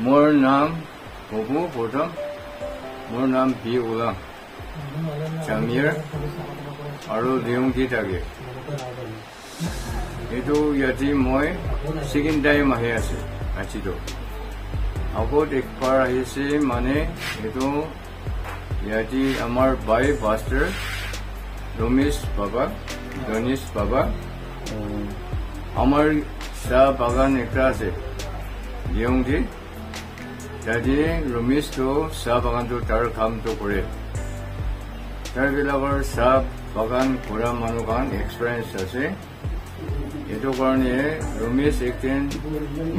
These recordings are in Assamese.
মোৰ নাম বহু প্ৰথম মোৰ নাম পি উলাম চামিয়াৰ আৰু দেউংকি থাকে এইটো ইয়াতে মই সেকেন্ড টাইম আহি আছে আজিতো আগত একবাৰ আহিছে মানে এইটো ইয়াতে আমাৰ বাই পাষ্টাৰ রমেশ বাবা গণেশ বাবা আমার চাহ বাগান একটা আছে দেউংকি তাতে রমেশ তো চাহ বাগানটো তাৰ কামটো কৰে তাৰবিলাকৰ চাহ বাগান কৰা মানুহ কান এক্সপিৰিয়েঞ্চ আছে এইটো কাৰণে ৰমেশ একদিন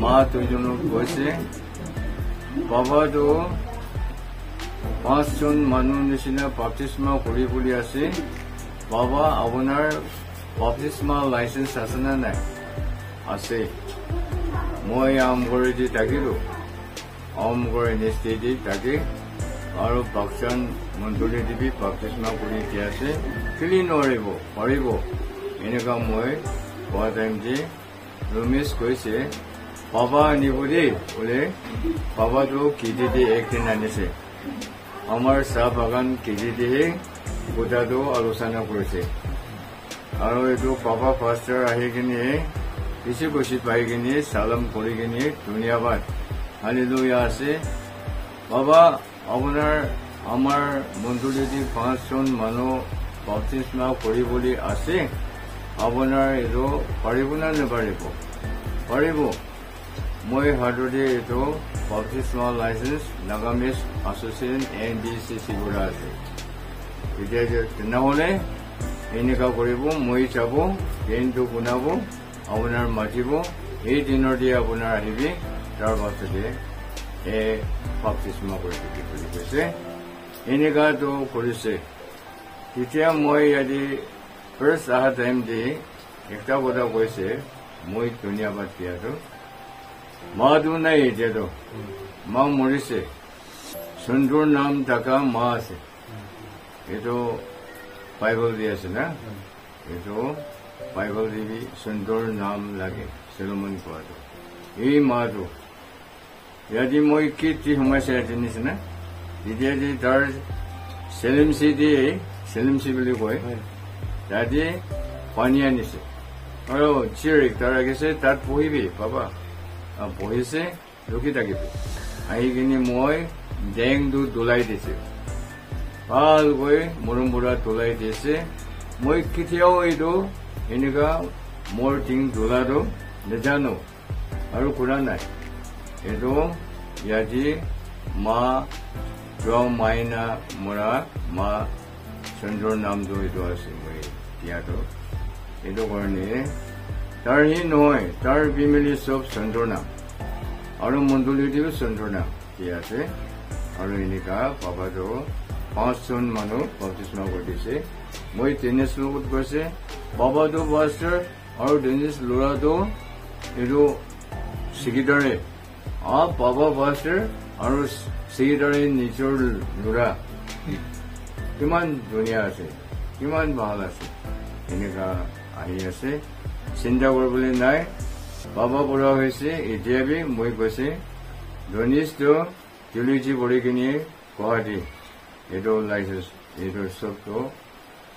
মা দুজনক কৈছে বাবাটো 5 জন মানুহ নিচিনা বাপ্তিস্মা কৰি আছে বাবা আপোনাৰ বাপ্তিস্মা লাইসেন্স আছে না নাই আছে মই আমগড়ি থাকিলো আমগড় ইউনিভাৰ্চিটি থাকি আৰু বাক্সান মণ্ডলী দেৱী বাপ্তিস্মা কৰি দিয়া আছে কেলি নোৱাৰিব পাৰিব এনেকুৱা মই কোৱা টাইম যে ৰমেশ কৈছে বাবা আনিব দেই বোলে বাবাটো কেজি দি একদিন আনিছে আমাৰ চাহ বাগান কেজি দিহে কথাটো আলোচনা কৰিছে আৰু এইটো বাবা ফাষ্টাৰ আহি কিনে বেছি বেছি পাই কিনে চালাম কৰি কিনে ধন্যবাদ হালেলুয়া আছে বাবা আপোনাৰ আমাৰ মণ্ডলীটি 5 জন মানুহ বাপ্তিস্মা কৰিবলৈ আছে আপোনাৰ এইটো পাৰিব না নপাৰিব পাৰিব মই হাততে এইটো বাপ্তিস্মা লাইসেন্স নাগামিজ এছ'চিয়েশ্যন NBCC পৰা আছে এতিয়া তেনেহ'লে এনেকুৱা কৰিব মই যাব ট্ৰেইনটো বনাব আপোনাৰ মাতিব এই দিনতে আপোনাৰ আহিবি তাৰ পাছতে বাপ্তিস্মা কৰি বুলি কৈছে এনেকুৱাটো কৰিছে তেতিয়া মই ইয়াতে ফাৰ্ষ্ট অহা টাইম দি একটা কথা কৈছে মই ধন্যবাদ দিয়াটো মাটো নাই এতিয়াতো মা মৰিছে সুন্দৰ নাম থকা মা আছে এইটো বাইবেল দি আছে না এইটো বাইবেল দিবি সুন্দৰ নাম লাগে চলোমন কোৱাটো এই মাটো ইয়াতে মই কীৰ্তি সোমাইছে ইয়াতে নিচিনা যেতিয়া যে তাৰ চেলিমচি বুলি কয় তাতে পানী আনিছে আৰু চিৰ তাৰ ৰাখিছে তাত পঢ়িবি পাবা পঢ়িছে ৰখি থাকিবি আহি কিনে মই ডেংটো দোলাই দিছে ভালকৈ মৰম বুঢ়া দোলাই দিছে মই কেতিয়াও এইটো এনেকুৱা মোৰ টিং দোলাটো নাজানো আৰু কৰা নাই এইটো ইয়াতে মা মাইনা মৰা মা চন্দ্ৰৰ নামটো এইটো আছে মই দিয়াটো এইটো কাৰণে তাৰ সি নহয় তাৰ ফেমিলি চব চন্দ্ৰৰ নাম আৰু মণ্ডলীটিও চন্দ্ৰৰ নাম দিয়া আছে আৰু এনেকুৱা বাবাটো 5 জন মানুহ বাপ্তিস্মা কৰি দিছে মই টেনিছ লগত গৈছে বাবাটো পাষ্টাৰ আৰু টেনিছ ল'ৰাটো এইটো ছেক্ৰেটাৰী বাবা পাষ্টাৰ আৰু ছেক্ৰেটাৰী নিজৰ ল'ৰা কিমান ধুনীয়া আছে কিমান ভাল আছে এনেকুৱা আহি আছে চিন্তা কৰিবলৈ নাই বাবা পঢ়া হৈছে এতিয়া বি মই কৈছে ধনিষ্টো টিউলজি পঢ়ি কিনে গুৱাহাটী এইটো লাইসেন্স এইটো চবটো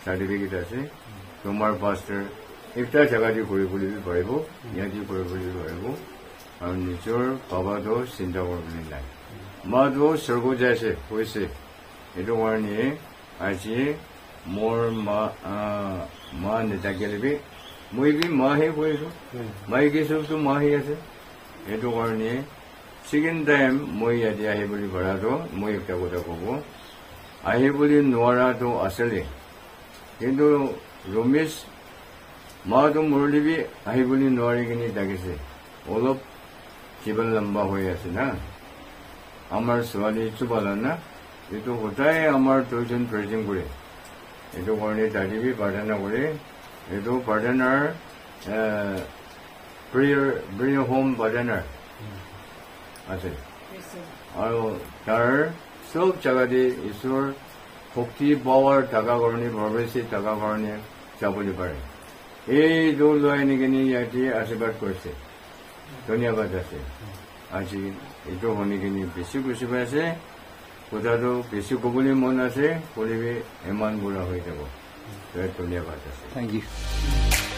চাৰ্টিফিকেট আছে তোমাৰ পাষ্টাৰ একটা জেগাতে কৰিবলৈ পাৰিব ইয়াতে কৰিবলৈ পাৰিব আৰু নিজৰ বাবাটো চিন্তা কৰিবলৈ নাই মাটো স্বৰ্গ যাইছে কৈছে এইটো কাৰণে আজি মোৰ মা নেথাকিলে মই বি মাহে কৈছো মাইকী চবটো মাহে আছে এইটো কাৰণে সেকেন্ড টাইম মই ইয়াতে আহিবলৈ ভাড়াটো মই একটা কথা ক'ব আহিবলৈ নোৱাৰাটো আছিলে কিন্তু ৰমেশ মাটো মৰিলেবি আহিবলৈ নোৱাৰি কিনে থাকিছে অলপ জীৱন লম্বা হৈ আছে না আমাৰ ছোৱালী চুবালা না এইটো সদায় আমাৰ টিউচন প্ৰেজেণ্ট কৰে এইটো কাৰণে তাতে প্ৰাৰ্থনা কৰে এইটো প্ৰাৰ্থনাৰ প্ৰেয়াৰ হোম প্ৰাৰ্থনাৰ আছে আৰু তাৰ চব জেগাতে ঈশ্বৰ শক্তি পাৱাৰ থকা কাৰণে ভৰবেছি থকা কাৰণে যাবলৈ পাৰে এইটো লৈ আনি কিনে ইয়াতে আশীৰ্বাদ কৰিছে ধন্যবাদ আছে আজি এইটো শুনিকিনি বেছি খুচি পাইছে কথাটো বেছি ক'বলৈ মন আছে কৰিবি ইমান বুঢ়া হৈ যাব ধন্যবাদ আছে Thank you.